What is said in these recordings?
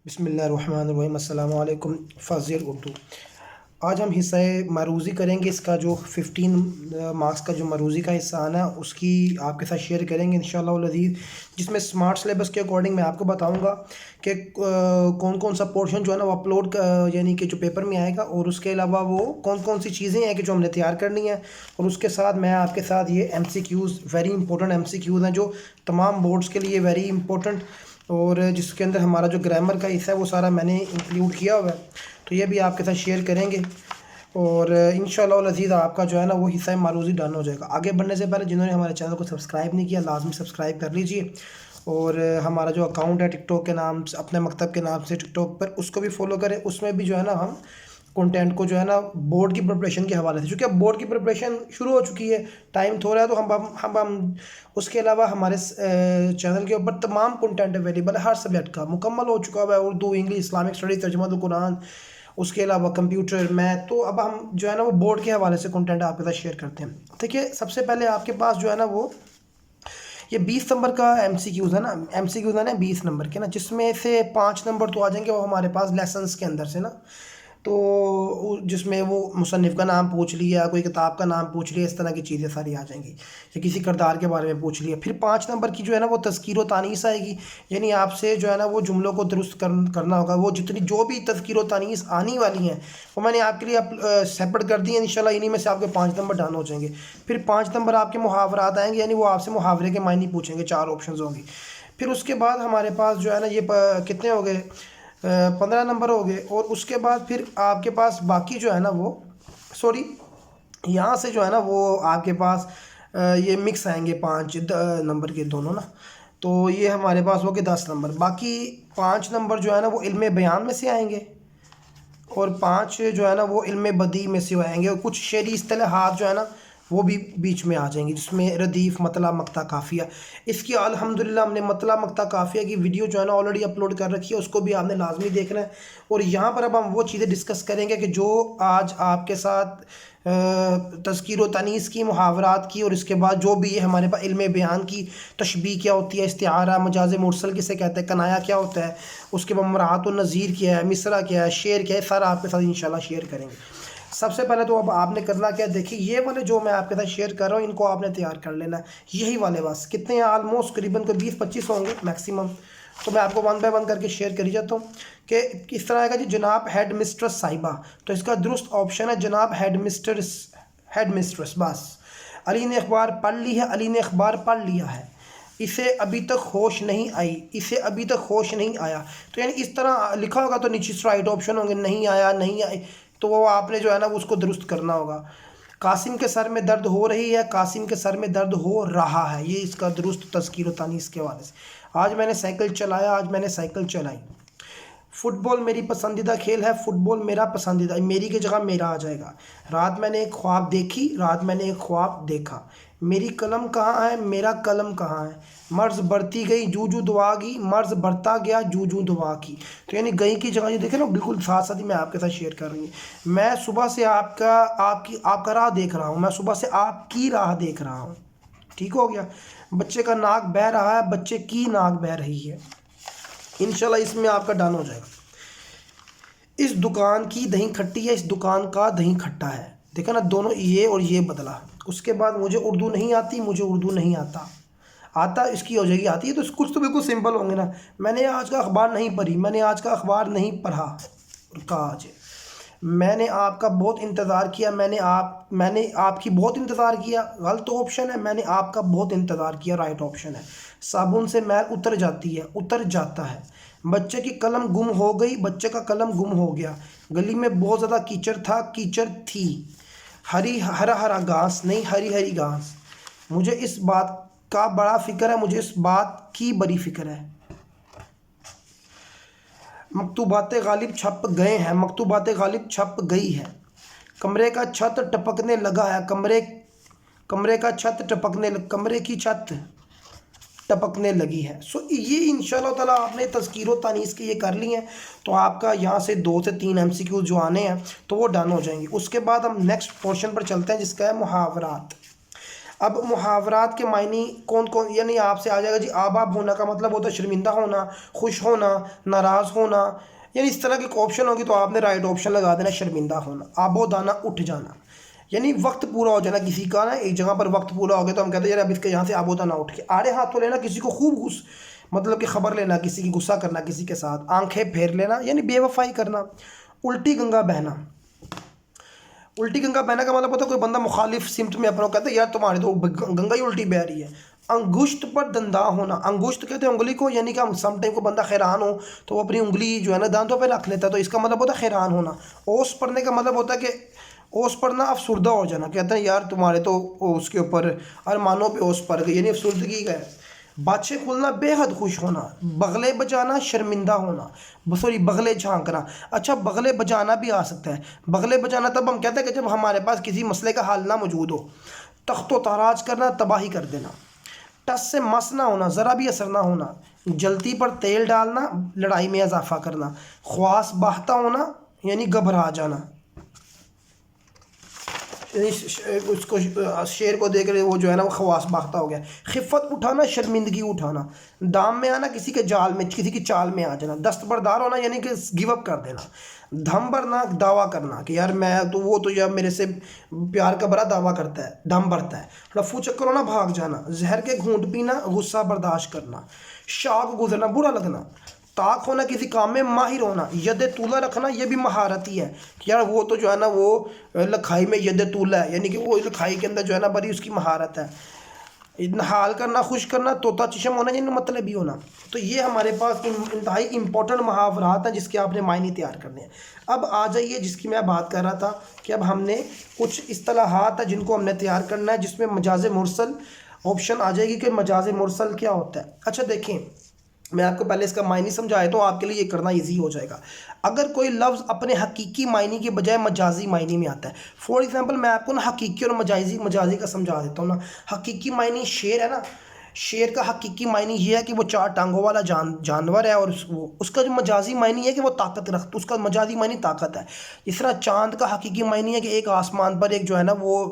بسم اللہ الرحمن الرحیم۔ السلام علیکم۔ فضیل اردو۔ آج ہم حصہ معروضی کریں گے۔ اس کا جو 15 مارکس کا جو معروضی کا حصہ آنا ہے اس کی آپ کے ساتھ شیئر کریں گے انشاءاللہ العزیز، جس میں سمارٹ سلیبس کے اکارڈنگ میں آپ کو بتاؤں گا کہ کون کون سا پورشن جو ہے نا وہ اپلوڈ یعنی کہ جو پیپر میں آئے گا، اور اس کے علاوہ وہ کون کون سی چیزیں ہیں کہ جو ہم نے تیار کرنی ہیں، اور اس کے ساتھ میں آپ کے ساتھ یہ M C Qs, very important M C Qs ہیں جو تمام بورڈز کے لیے ویری امپورٹنٹ، اور جس کے اندر ہمارا جو گرامر کا حصہ ہے وہ سارا میں نے انکلیوڈ کیا ہوا ہے، تو یہ بھی آپ کے ساتھ شیئر کریں گے، اور انشاءاللہ العزیز آپ کا جو ہے نا وہ حصہ معروضی ڈن ہو جائے گا۔ آگے بڑھنے سے پہلے جنہوں نے ہمارے چینل کو سبسکرائب نہیں کیا لازمی سبسکرائب کر لیجئے، اور ہمارا جو اکاؤنٹ ہے ٹک ٹاک کے نام سے، اپنے مکتب کے نام سے ٹک ٹاک پر، اس کو بھی فالو کریں۔ اس میں بھی جو ہے نا ہم کنٹینٹ کو جو ہے نا بورڈ کی پریپریشن کے حوالے سے، چونکہ اب بورڈ کی پریپریشن شروع ہو چکی ہے، ٹائم تھوڑا ہے، تو ہم اس کے علاوہ ہمارے چینل کے اوپر تمام کنٹینٹ اویلیبل ہے، ہر سبجیکٹ کا مکمل ہو چکا ہوا ہے، اردو، انگلش، اسلامک اسٹڈیز، ترجمہ القرآن، اس کے علاوہ کمپیوٹر، میتھ، تو اب ہم جو ہے نا وہ بورڈ کے حوالے سے کنٹینٹ آپ کے ساتھ شیئر کرتے ہیں۔ دیکھیے سب سے پہلے آپ کے پاس جو ہے نا وہ یہ 20 نمبر کا ایم سی کیوز ہے نا، ایم سی کیوز ہے نا 20 نمبر کے نا، جس میں سے 5 نمبر تو آ جائیں گے وہ ہمارے پاس لیسنس کے اندر سے نا، تو جس میں وہ مصنف کا نام پوچھ لیا، کوئی کتاب کا نام پوچھ لیا، اس طرح کی چیزیں ساری آ جائیں گی، یا کسی کردار کے بارے میں پوچھ لیا۔ پھر 5 نمبر کی جو ہے نا وہ تذکیر و تانیث آئے گی، یعنی آپ سے جو ہے نا وہ جملوں کو درست کرنا ہوگا، وہ جتنی جو بھی تذکیر و تانیث آنے والی ہیں وہ میں نے آپ کے لیے سیپریٹ کر دی ہیں، انشاءاللہ انہی میں سے آپ کے 5 نمبر ڈن ہو جائیں گے۔ پھر 5 نمبر آپ کے محاورات آئیں گے، یعنی وہ آپ سے محاورے کے معنی پوچھیں گے، 4 آپشنز ہوں گی۔ پھر اس کے بعد ہمارے پاس جو ہے نا یہ کتنے ہو گئے، 15 نمبر ہو گئے، اور اس کے بعد پھر آپ کے پاس باقی جو ہے نا وہ یہاں سے جو ہے نا وہ آپ کے پاس یہ مکس آئیں گے 5 نمبر کے دونوں نا، تو یہ ہمارے پاس ہو گئے 10 نمبر۔ باقی 5 نمبر جو ہے نا وہ علم بیان میں سے آئیں گے، اور 5 جو ہے نا وہ علم بدیع میں سے آئیں گے، اور کچھ شعری اصطلاحات جو ہے نا وہ بھی بیچ میں آ جائیں گی، جس میں ردیف، مطلع، مقطع، قافیہ۔ اس کی الحمدللہ ہم نے مطلع، مقطع، قافیہ کی ویڈیو جو ہے نا آلریڈی اپلوڈ کر رکھی ہے، اس کو بھی آپ نے لازمی دیکھنا ہے، اور یہاں پر اب ہم وہ چیزیں ڈسکس کریں گے کہ جو آج آپ کے ساتھ تذکیر و تانیث کی، محاورات کی، اور اس کے بعد جو بھی یہ ہمارے پاس علم بیان کی، تشبیہ کیا ہوتی ہے، استعارہ، مجاز مرسل کسے کہتے ہیں، کنایا کیا ہوتا ہے، اس کے بعد مراعات النظیر کیا ہے، مصرع کیا ہے، شعر کیا ہے، سارا آپ کے ساتھ انشاءاللہ شیئر کریں گے۔ سب سے پہلے تو اب آپ نے کرنا کیا، دیکھیں یہ والے جو میں آپ کے ساتھ شیئر کر رہا ہوں ان کو آپ نے تیار کر لینا ہے، یہی والے بس کتنے ہیں، آلموسٹ قریباً کوئی 20-25 ہوں گے میکسیمم، تو میں آپ کو 1 بائی 1 کر کے شیئر کری جاتا ہوں کہ کس طرح آئے گا۔ جی جناب ہیڈ مسٹرس صاحبہ، تو اس کا درست آپشن ہے جناب ہیڈ مسٹرس بس۔ علی نے اخبار پڑھ لی ہے، علی نے اخبار پڑھ لیا ہے، اسے ابھی تک ہوش نہیں آئی، اسے ابھی تک ہوش نہیں آیا، تو یعنی اس طرح لکھا ہوگا تو نیچے رائٹ آپشن ہوں گے، نہیں آیا، نہیں آئی، تو وہ آپ نے جو ہے نا اس کو درست کرنا ہوگا۔ قاسم کے سر میں درد ہو رہی ہے، قاسم کے سر میں درد ہو رہا ہے، یہ اس کا درست تذکیر و تانیث کے حوالے سے۔ آج میں نے سائیکل چلایا، آج میں نے سائیکل چلائی۔ فٹ بال میری پسندیدہ کھیل ہے، فٹ بال میرا پسندیدہ، میری کی جگہ میرا آ جائے گا۔ رات میں نے ایک خواب دیکھی، رات میں نے ایک خواب دیکھا۔ میری قلم کہاں ہے، میرا قلم کہاں ہے۔ مرض بڑھتی گئی جو جو دعا کی، مرض بڑھتا گیا جو جو دعا کی، تو یعنی گئی کی جگہ یہ دیکھیں نا بالکل ساتھ ساتھ ہی میں آپ کے ساتھ شیئر کر رہی ہوں۔ میں صبح سے آپ کا راہ دیکھ رہا ہوں، میں صبح سے آپ کی راہ دیکھ رہا ہوں، ٹھیک ہو گیا۔ بچے کا ناک بہہ رہا ہے، بچے کی ناک بہہ رہی ہے، انشاءاللہ اس میں آپ کا ڈن ہو جائے گا۔ اس دکان کی دہی کھٹی ہے، اس دکان کا دہی کھٹا ہے، دیکھا نا دونوں یہ اور یہ بدلا۔ اس کے بعد مجھے اردو نہیں آتی، مجھے اردو نہیں آتا، آتا اس کی ہو جائے گی آتی ہے، تو کچھ تو بالکل سمپل ہوں گے نا۔ میں نے آج کا اخبار نہیں پڑھی، میں نے آج کا اخبار نہیں پڑھا، آج میں نے آپ کا بہت انتظار کیا، میں نے آپ کی بہت انتظار کیا، غلط آپشن ہے، میں نے آپ کا بہت انتظار کیا، رائٹ آپشن ہے۔ صابن سے میل اتر جاتی ہے، اتر جاتا ہے۔ بچے کی قلم گم ہو گئی، بچے کا قلم گم ہو گیا۔ گلی میں بہت زیادہ کیچڑ تھا، کیچڑ تھی۔ ہرا ہرا گھاس نہیں، ہری ہری گھاس۔ مجھے اس بات کا بڑا فکر ہے، مجھے اس بات کی بڑی فکر ہے۔ مکتوبات غالب چھپ گئے ہیں، مکتوبات غالب چھپ گئی ہے۔ کمرے کا چھت ٹپکنے لگا ہے، کمرے کی چھت ٹپکنے لگی ہے۔ سو یہ انشاءاللہ تعالیٰ آپ نے تذکیر و تانیث کے یہ کر لی ہیں، تو آپ کا یہاں سے 2 سے 3 ایم سی کیو جو آنے ہیں تو وہ ڈن ہو جائیں گے۔ اس کے بعد ہم نیکسٹ پورشن پر چلتے ہیں جس کا ہے محاورات۔ اب محاورات کے معنی کون کون، یعنی آپ سے آ جائے گا جی آب آب ہونا کا مطلب ہوتا ہے شرمندہ ہونا، خوش ہونا، ناراض ہونا، یعنی اس طرح کی آپشن ہوگی تو آپ نے رائٹ آپشن لگا دینا شرمندہ ہونا۔ آب و دانا اٹھ جانا، یعنی وقت پورا ہو جانا کسی کا نا، ایک جگہ پر وقت پورا ہو گیا تو ہم کہتے ہیں یار اب اس کے یہاں سے آب و دانا اٹھ کے آڑے ہاتھوں لینا، کسی کو خوب مطلب کہ خبر لینا، کسی کی غصہ کرنا کسی کے ساتھ، آنکھیں پھیر لینا یعنی بے وفائی کرنا۔ الٹی گنگا بہنا، الٹی گنگا بہنا کا مطلب ہوتا ہے کوئی بندہ مخالف سمت میں اپنا کہتا ہے یار تمہاری تو گنگا ہی الٹی بہ رہی ہے۔ انگشت پر دندا ہونا، انگشت کہتے ہیں انگلی کو، یعنی کہ ہم سم ٹائم کو بندہ حیران ہو تو وہ اپنی انگلی جو ہے نا دانتوں پہ رکھ لیتا ہے، تو اس کا مطلب ہوتا ہے حیران ہونا۔ اوس پڑھنے کا مطلب ہوتا ہے کہ اوس پڑھنا افسردہ ہو جانا، کہتے ہیں یار تمہارے تو اس کے اوپر ارمانوں پہ اوس پڑ گئی، یعنی افسردگی کا ہے۔ باچھے کھولنا بے حد خوش ہونا، بغلے بجانا شرمندہ ہونا، سوری بغلے جھانکنا۔ اچھا بغلے بجانا بھی آ سکتا ہے، بغلے بجانا تب ہم کہتے ہیں کہ جب ہمارے پاس کسی مسئلے کا حل نہ موجود ہو۔ تخت و تاراج کرنا، تباہی کر دینا۔ ٹس سے مس نہ ہونا، ذرا بھی اثر نہ ہونا۔ جلتی پر تیل ڈالنا، لڑائی میں اضافہ کرنا۔ خواص باہتا ہونا یعنی گھبرا جانا، اس کو شیر کو دیکھ رہے وہ جو ہے نا وہ خواص باختہ ہو گیا۔ خفت اٹھانا، شرمندگی اٹھانا۔ دام میں آنا، کسی کے جال میں، کسی کی چال میں آ جانا۔ دستبردار ہونا یعنی کہ گیو اپ کر دینا۔ دھم بھرنا، دعویٰ کرنا کہ یار میں تو وہ تو یا میرے سے پیار کا بڑا دعویٰ کرتا ہے، دم بھرتا ہے۔ رفو چکر ہونا، بھاگ جانا۔ زہر کے گھونٹ پینا، غصہ برداشت کرنا۔ شاگ گزرنا، برا لگنا۔ طاق ہونا، کسی کام میں ماہر ہونا۔ ید طولہ رکھنا، یہ بھی مہارت ہی ہے کہ یار وہ تو جو ہے نا وہ لکھائی میں ید طولہ ہے، یعنی کہ وہ لکھائی کے اندر جو ہے نا بڑی اس کی مہارت ہے۔ نحال کرنا، خوش کرنا۔ طوطا چشم ہونا یعنی مطلبی ہونا۔ تو یہ ہمارے پاس انتہائی امپورٹنٹ محاورات ہیں جس کے آپ نے معنی تیار کرنے ہیں۔ اب آ جائیے جس کی میں بات کر رہا تھا کہ اب ہم نے کچھ اصطلاحات ہیں جن کو ہم نے تیار کرنا ہے، جس میں مجاز مرسل آپشن آ جائے گی کہ مجاز مرسل کیا ہوتا ہے۔ اچھا دیکھیں میں آپ کو پہلے اس کا معنی سمجھایا تو آپ کے لیے یہ کرنا ایزی ہو جائے گا۔ اگر کوئی لفظ اپنے حقیقی معنی کے بجائے مجازی معنی میں آتا ہے، فور ایگزامپل میں آپ کو نا حقیقی اور مجازی کا سمجھا دیتا ہوں نا۔ حقیقی معنی شیر ہے نا، شیر کا حقیقی معنی یہ ہے کہ وہ 4 ٹانگوں والا جانور ہے، اور اس کا جو مجازی معنی ہے کہ وہ طاقت اس کا مجازی معنی طاقت ہے۔ اس طرح چاند کا حقیقی معنی ہے کہ ایک آسمان پر ایک جو ہے نا وہ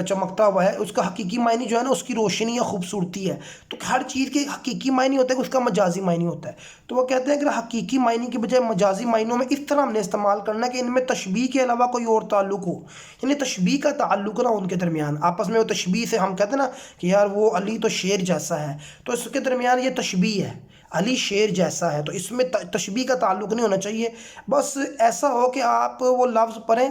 چمکتا ہوا ہے، اس کا حقیقی معنی جو ہے نا اس کی روشنی یا خوبصورتی ہے۔ تو ہر چیز کے حقیقی معنی ہوتا ہے کہ اس کا مجازی معنی ہوتا ہے۔ تو وہ کہتے ہیں کہ حقیقی معنی کے بجائے مجازی معنوں میں اس طرح ہم نے استعمال کرنا ہے کہ ان میں تشبیہ کے علاوہ کوئی اور تعلق ہو، یعنی تشبیہ کا تعلق نہ ان کے درمیان آپس میں۔ وہ تشبیہ سے ہم کہتے ہیں نا کہ یار وہ علی تو شیر جیسا ہے، تو اس کے درمیان یہ تشبیہ ہے، علی شیر جیسا ہے، تو اس میں تشبیہ کا تعلق نہیں ہونا چاہیے۔ بس ایسا ہو کہ آپ وہ لفظ پڑھیں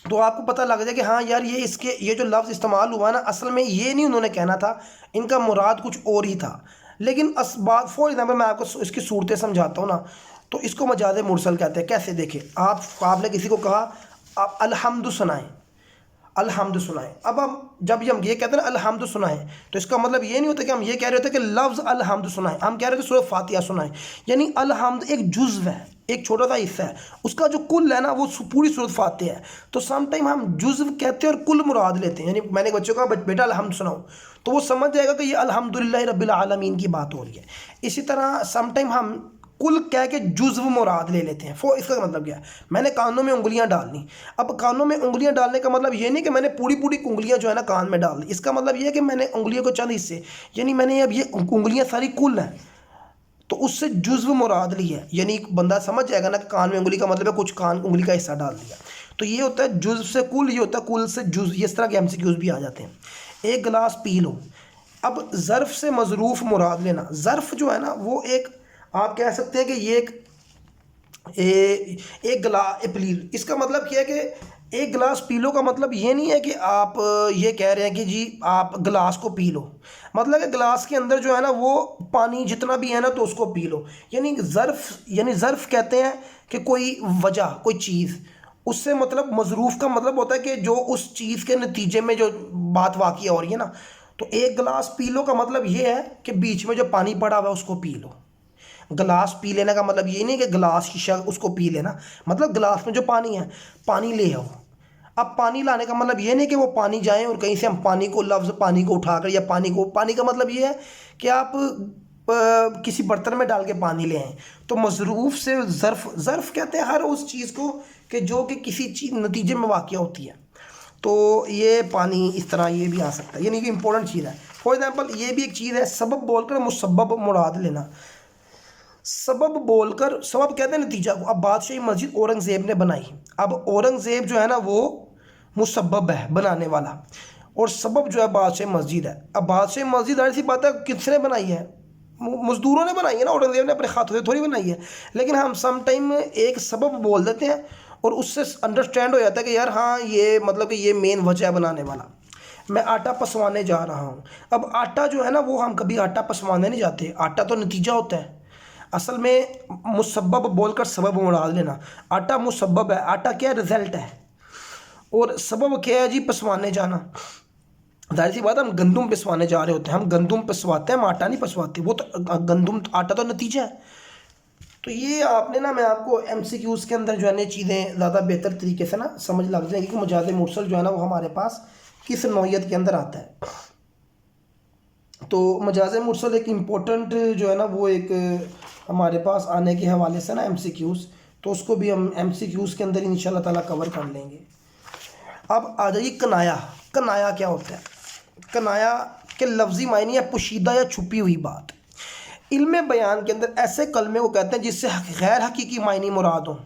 تو آپ کو پتہ لگ جائے کہ ہاں یار یہ جو لفظ استعمال ہوا نا اصل میں یہ نہیں انہوں نے کہنا تھا، ان کا مراد کچھ اور ہی تھا۔ لیکن اسباب فور ایگزامپل میں آپ کو اس کی صورتیں سمجھاتا ہوں نا، تو اس کو مجاز مرسل کہتے ہیں۔ کیسے دیکھیں، آپ نے کسی کو کہا آپ الحمد سنائیں، الحمد سنائیں۔ اب جب ہم یہ کہتے ہیں نا الحمد سنائیں، تو اس کا مطلب یہ نہیں ہوتا کہ ہم یہ کہہ رہے ہوتے کہ لفظ الحمد سنائیں، ہم کہہ رہے تھے سورۃ فاتحہ سنائیں۔ یعنی الحمد ایک جزو ہے، ایک چھوٹا سا حصہ ہے، اس کا جو کل ہے نا وہ پوری سورۃ فاتحہ ہے۔ تو سم ٹائم ہم جزو کہتے ہیں اور کل مراد لیتے ہیں، یعنی میں نے بچوں کو کہا بیٹا الحمد سناؤ، تو وہ سمجھ جائے گا کہ یہ الحمدللہ رب العالمین کی بات ہو رہی ہے۔ اسی طرح سم ٹائم ہم کل کہہ کے جزو مراد لے لیتے ہیں۔ اس کا مطلب کیا ہے، میں نے کانوں میں انگلیاں ڈال لی۔ اب کانوں میں انگلیاں ڈالنے کا مطلب یہ نہیں کہ میں نے پوری انگلیاں جو ہے نا کان میں ڈال دی، اس کا مطلب یہ ہے کہ میں نے انگلیوں کو چند حصے، یعنی میں نے اب یہ انگلیاں ساری کل ہیں تو اس سے جزو مراد لی ہے، یعنی بندہ سمجھ جائے گا نا کہ کان میں انگلی کا مطلب ہے کچھ کان انگلی کا حصہ ڈال دیا۔ تو یہ ہوتا ہے جزو سے کل، یہ ہوتا ہے کل سے جزو، اس طرح کے MCQs بھی آ جاتے ہیں۔ ایک گلاس پی لو۔ اب ظرف سے مظروف مراد لینا، ظرف جو ہے نا وہ ایک آپ کہہ سکتے ہیں کہ یہ ایک گلاس پلیل، اس کا مطلب کیا ہے کہ ایک گلاس پی لو کا مطلب یہ نہیں ہے کہ آپ یہ کہہ رہے ہیں کہ جی آپ گلاس کو پی لو، مطلب کہ گلاس کے اندر جو ہے نا وہ پانی جتنا بھی ہے نا تو اس کو پی لو۔ یعنی ظرف کہتے ہیں کہ کوئی وجہ، کوئی چیز، اس سے مطلب مظروف کا مطلب ہوتا ہے کہ جو اس چیز کے نتیجے میں جو بات واقع ہو رہی ہے نا۔ تو ایک گلاس پی لو کا مطلب یہ ہے کہ بیچ میں جو پانی پڑا ہوا ہے اس کو پی لو۔ گلاس پی لینے کا مطلب یہ نہیں کہ گلاس شیشہ اس کو پی لینا، مطلب گلاس میں جو پانی ہے پانی لے آؤ۔ اب پانی لانے کا مطلب یہ نہیں کہ وہ پانی جائیں اور کہیں سے ہم لفظ پانی کو اٹھا کر، یا پانی کا مطلب یہ ہے کہ آپ کسی برتن میں ڈال کے پانی لے آئیں۔ تو مظروف سے ظرف کہتے ہیں ہر اس چیز کو کہ جو کہ کسی چیز نتیجے میں واقع ہوتی ہے۔ تو یہ پانی اس طرح یہ بھی آ سکتا ہے، یعنی کہ امپورٹنٹ چیز ہے. فار ایگزامپل یہ بھی ایک چیز ہے، سبب بول کر مسبب مراد لینا. سبب بول کر، سبب کہتے ہیں نتیجہ کو. اب بادشاہی مسجد اورنگزیب نے بنائی. اب اورنگزیب جو ہے نا وہ مسبب ہے بنانے والا، اور سبب جو ہے بادشاہی مسجد ہے. اب بادشاہی مسجد ظاہر سی بات ہے کس نے بنائی ہے؟ مزدوروں نے بنائی ہے نا، اورنگزیب نے اپنے ہاتھوں سے تھوڑی بنائی ہے. لیکن ہم سم ٹائم ایک سبب بول دیتے ہیں اور اس سے انڈرسٹینڈ ہو جاتا ہے کہ یار ہاں یہ مطلب کہ یہ مین وجہ ہے بنانے والا. میں آٹا پسوانے جا رہا ہوں. اب آٹا جو ہے نا وہ ہم کبھی آٹا پسوانے نہیں جاتے، آٹا تو نتیجہ ہوتا ہے. اصل میں مسبب بول کر سبب مراد لینا. آٹا مسبب ہے، آٹا کیا ہے؟ رزلٹ ہے. اور سبب کیا ہے جی؟ پسوانے جانا. ظاہر سی بات ہے ہم گندم پسوانے جا رہے ہوتے ہیں، ہم گندم پسواتے ہیں، ہم آٹا نہیں پسواتے. وہ تو گندم آٹا تو نتیجہ ہے. تو یہ آپ نے نا، میں آپ کو ایم سی کیوز کے اندر جو ہے نا چیزیں زیادہ بہتر طریقے سے نا سمجھ لگ جائیں گی کہ مجاز مرسل جو ہے نا وہ ہمارے پاس کس نوعیت کے اندر آتا ہے. تو مجاز مرسل ایک امپورٹنٹ جو ہے نا وہ ایک ہمارے پاس آنے کے حوالے سے نا ایم سی کیوز، تو اس کو بھی ہم ایم سی کیوز کے اندر ان شاء اللہ تعالیٰ کور کر لیں گے. اب آ جائیے کنایا. کنایا کیا ہوتا ہے؟ کنایا کے لفظی معنی ہے پوشیدہ یا چھپی ہوئی بات. علم بیان کے اندر ایسے کلمے کو کہتے ہیں جس سے غیر حقیقی معنی مراد ہوں.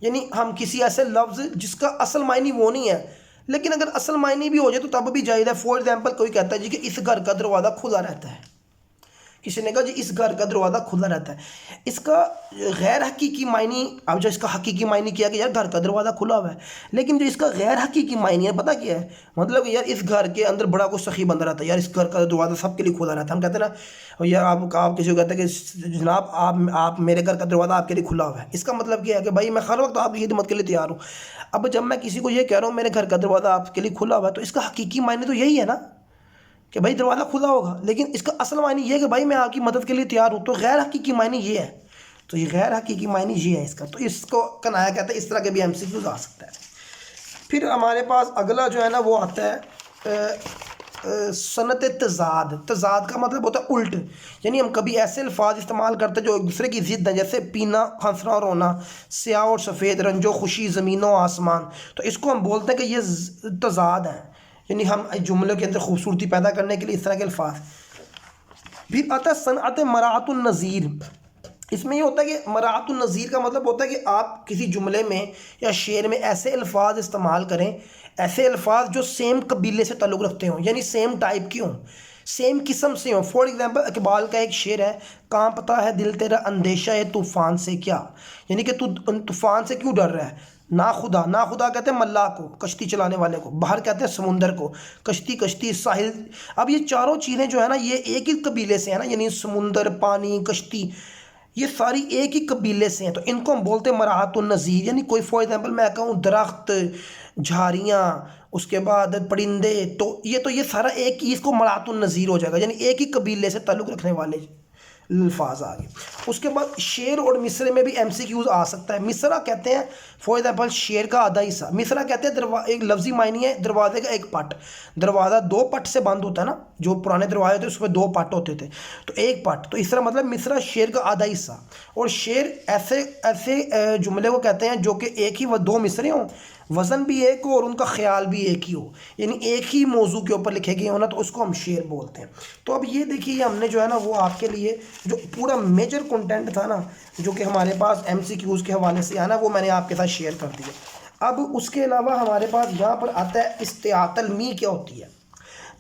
یعنی ہم کسی ایسے لفظ جس کا اصل معنی وہ نہیں ہے، لیکن اگر اصل معنی بھی ہو جائے تو تب بھی جائز ہے. فار ایگزامپل کوئی کہتا ہے جی کہ اس گھر کا دروازہ کھلا رہتا ہے. کسی نے کہا جی اس گھر کا دروازہ کھلا رہتا ہے. اس کا غیر حقیقی معنی، اب جو اس کا حقیقی معنی کیا کہ یار گھر کا دروازہ کھلا ہوا ہے، لیکن جو اس کا غیر حقیقی معنی ہے پتہ کیا ہے؟ مطلب کہ یار اس گھر کے اندر بڑا کوئی سخی بندہ رہتا ہے، یار اس گھر کا دروازہ سب کے لیے کھلا رہتا ہے. ہم کہتے ہیں نا یار آپ کسی کو کہتے ہیں کہ جناب آپ میرے گھر کا دروازہ آپ کے لیے کھلا ہوا ہے. اس کا مطلب کیا ہے کہ بھائی میں ہر وقت آپ کی خدمت کے لیے تیار ہوں. اب جب میں کسی کو یہ کہہ رہا ہوں میرے گھر کا دروازہ آپ کے لیے کھلا ہوا ہے، تو اس کا حقیقی معنی تو یہی ہے نا کہ بھائی دروازہ کھلا ہوگا، لیکن اس کا اصل معنی یہ ہے کہ بھائی میں آپ کی مدد کے لیے تیار ہوں. تو غیر حقیقی معنی یہ ہے. تو یہ غیر حقیقی معنی یہ ہے اس کا. تو اس کو کنایا کہتے ہیں. اس طرح کے بھی ایم سی کیوز آ سکتا ہے. پھر ہمارے پاس اگلا جو ہے نا وہ آتا ہے صنعت تضاد. تضاد کا مطلب ہوتا ہے الٹ. یعنی ہم کبھی ایسے الفاظ استعمال کرتے ہیں جو ایک دوسرے کی ضد ہیں، جیسے پینا، ہنسنا اور رونا، سیاہ اور سفید، رنج و خوشی، زمین و آسمان. تو اس کو ہم بولتے ہیں کہ یہ تضاد ہیں. یعنی ہم جملے کے اندر خوبصورتی پیدا کرنے کے لیے اس طرح کے الفاظ. پھر آتا ہے صنعت مراعات النظیر. اس میں یہ ہوتا ہے کہ مراعات النظیر کا مطلب ہوتا ہے کہ آپ کسی جملے میں یا شعر میں ایسے الفاظ استعمال کریں، ایسے الفاظ جو سیم قبیلے سے تعلق رکھتے ہوں، یعنی سیم ٹائپ کی ہوں، سیم قسم سے ہوں. فار ایگزامپل اقبال کا ایک شعر ہے، کانپتا ہے دل تیرا اندیشہ ہے طوفان سے کیا. یعنی کہ تو طوفان سے کیوں ڈر رہا ہے. ناخدا، ناخدا کہتے ہیں ملا کو، کشتی چلانے والے کو. باہر کہتے ہیں سمندر کو. کشتی، کشتی، ساحل. اب یہ چاروں چیزیں جو ہے نا یہ ایک ہی قبیلے سے ہیں نا، یعنی سمندر، پانی، کشتی، یہ ساری ایک ہی قبیلے سے ہیں. تو ان کو ہم بولتے ہیں مراعات النظیر. یعنی کوئی فار ایگزامپل میں کہوں درخت، جھاریاں، اس کے بعد پرندے، تو یہ سارا ایک ہی، اس کو مراعات النظیر ہو جائے گا، یعنی ایک ہی قبیلے سے تعلق رکھنے والے الفاظ آ گئے. اس کے بعد شعر اور مصرے میں بھی ایم سی کیوز آ سکتا ہے. مصرع کہتے ہیں فار ایگزامپل شعر کا آدھا حصہ. مصرع کہتے ہیں ایک لفظی معنی ہے دروازے کا ایک پٹ. دروازہ دو پٹ سے بند ہوتا ہے نا، جو پرانے دروازے تھے اس میں دو پٹ ہوتے تھے، تو ایک پٹ. تو اس طرح مطلب مصرع شعر کا آدھا حصہ. اور شعر ایسے جملے کو کہتے ہیں جو کہ ایک ہی و دو مصرے ہوں، وزن بھی ایک ہو اور ان کا خیال بھی ایک ہی ہو، یعنی ایک ہی موضوع کے اوپر لکھے گئے ہو نا، تو اس کو ہم شعر بولتے ہیں. تو اب یہ دیکھیے ہم نے جو ہے نا وہ آپ کے لیے جو پورا میجر کنٹینٹ تھا نا جو کہ ہمارے پاس ایم سی کیوز کے حوالے سے آنا، وہ میں نے آپ کے ساتھ شیئر کر دیا. اب اس کے علاوہ ہمارے پاس یہاں پر آتا ہے تلمیح کیا ہوتی ہے.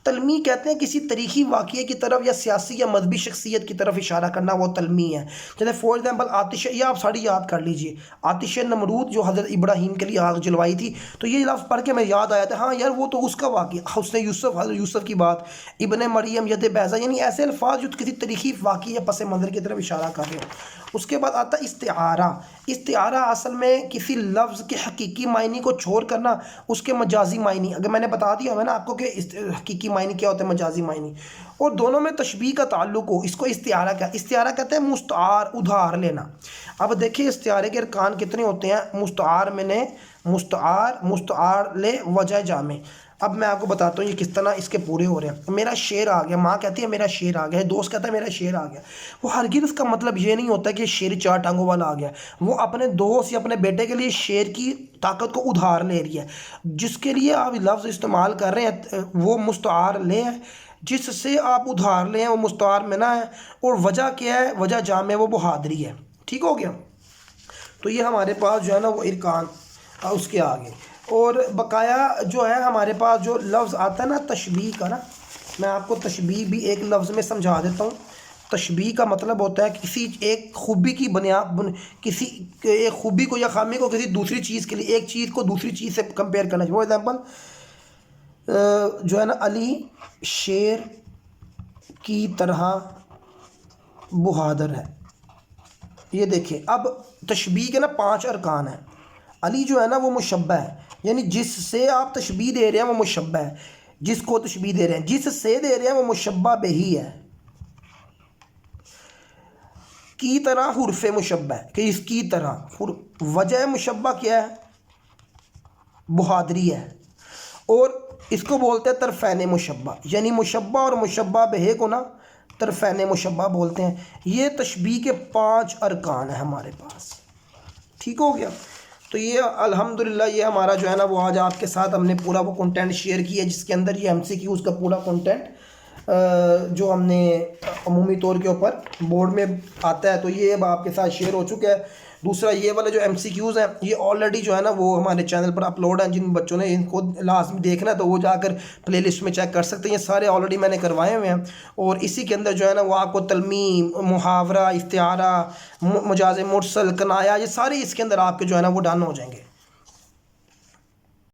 تلمیح کہتے ہیں کسی تاریخی واقعے کی طرف یا سیاسی یا مذہبی شخصیت کی طرف اشارہ کرنا، وہ تلمیح ہے. جیسے فار ایگزامپل آتش، یہ آپ ساری یاد کر لیجئے، آتش نمرود جو حضرت ابراہیم کے لیے آگ جلوائی تھی، تو یہ لفظ پڑھ کے میں یاد آیا تھا ہاں یار وہ تو اس کا واقعہ، حسن یوسف، حضرت یوسف کی بات، ابن مریم، ید بیضا، یعنی ایسے الفاظ جو کسی تاریخی واقعے یا پس منظر کی طرف اشارہ کر رہے ہوں. اس کے بعد آتا ہے استعارہ. استعارہ اصل میں کسی لفظ کے حقیقی معنی کو چھوڑ کرنا اس کے مجازی معنی. اگر میں نے بتا دیا ہے نا آپ کو کہ حقیقی معنی کیا ہوتا ہے، مجازی معنی، اور دونوں میں تشبیہ کا تعلق ہو، اس کو استعارہ کہتے ہیں. استعارہ کہتے ہیں مستعار، ادھار لینا. اب دیکھیے استعارے کے ارکان کتنے ہوتے ہیں. مستعار میں نے مستعار، مستعار لے، وجہ جامع. اب میں آپ کو بتاتا ہوں یہ کس طرح اس کے پورے ہو رہے ہیں. میرا شعر آ گیا، ماں کہتی ہے میرا شعر آ گیا، دوست کہتا ہے میرا شعر آ گیا. وہ ہرگز اس کا مطلب یہ نہیں ہوتا کہ شعر 4 ٹانگوں والا آ گیا. وہ اپنے دوست یا اپنے بیٹے کے لیے شعر کی طاقت کو ادھار لے رہی ہے. جس کے لیے آپ لفظ استعمال کر رہے ہیں وہ مستعار لے ہے، جس سے آپ ادھار لیں وہ مستعار منا ہے. اور وجہ کیا ہے؟ وجہ جامع وہ بہادری ہے. ٹھیک ہو گیا؟ تو یہ ہمارے پاس جو ہے نا وہ ارکان اس کے آگے. اور بقایا جو ہے ہمارے پاس جو لفظ آتا ہے نا تشبیہ کا نا، میں آپ کو تشبیہ بھی ایک لفظ میں سمجھا دیتا ہوں. تشبیہ کا مطلب ہوتا ہے کسی ایک خوبی کی کسی ایک خوبی کو یا خامی کو کسی دوسری چیز کے لیے، ایک چیز کو دوسری چیز سے کمپیئر کرنا. وہ ایگزامپل جو ہے نا علی شیر کی طرح بہادر ہے. یہ دیکھیں اب تشبیہ کے نا 5 ارکان ہیں. علی جو ہے نا وہ مشبہ ہے، یعنی جس سے آپ تشبیہ دے رہے ہیں وہ مشبہ ہے. جس کو تشبیہ دے رہے ہیں، جس سے دے رہے ہیں وہ مشبہ بہی ہے. کی طرح حرف مشبہ ہے کہ اس کی طرح. وجہ مشبہ کیا ہے؟ بہادری ہے. اور اس کو بولتے ہیں طرفین مشبہ، یعنی مشبہ اور مشبہ بہے کو نا طرفین مشبہ بولتے ہیں. یہ تشبیہ کے 5 ارکان ہیں ہمارے پاس. ٹھیک ہو گیا؟ تو یہ الحمدللہ یہ ہمارا جو ہے نا وہ آج آپ کے ساتھ ہم نے پورا وہ کنٹینٹ شیئر کیا جس کے اندر یہ MCQs کا پورا کنٹینٹ جو ہم نے عمومی طور کے اوپر بورڈ میں آتا ہے تو یہ اب آپ کے ساتھ شیئر ہو چکا ہے. دوسرا یہ والے جو MCQs ہیں یہ آلریڈی جو ہے نا وہ ہمارے چینل پر اپلوڈ ہیں. جن بچوں نے ان کو لازمی دیکھنا ہے تو وہ جا کر پلے لسٹ میں چیک کر سکتے ہیں. یہ سارے آلریڈی میں نے کروائے ہوئے ہیں. اور اسی کے اندر جو ہے نا وہ آپ کو تلمیم، محاورہ، استعارہ، مجاز مرسل، کنایا، یہ سارے اس کے اندر آپ کے جو ہے نا وہ ڈن ہو جائیں گے.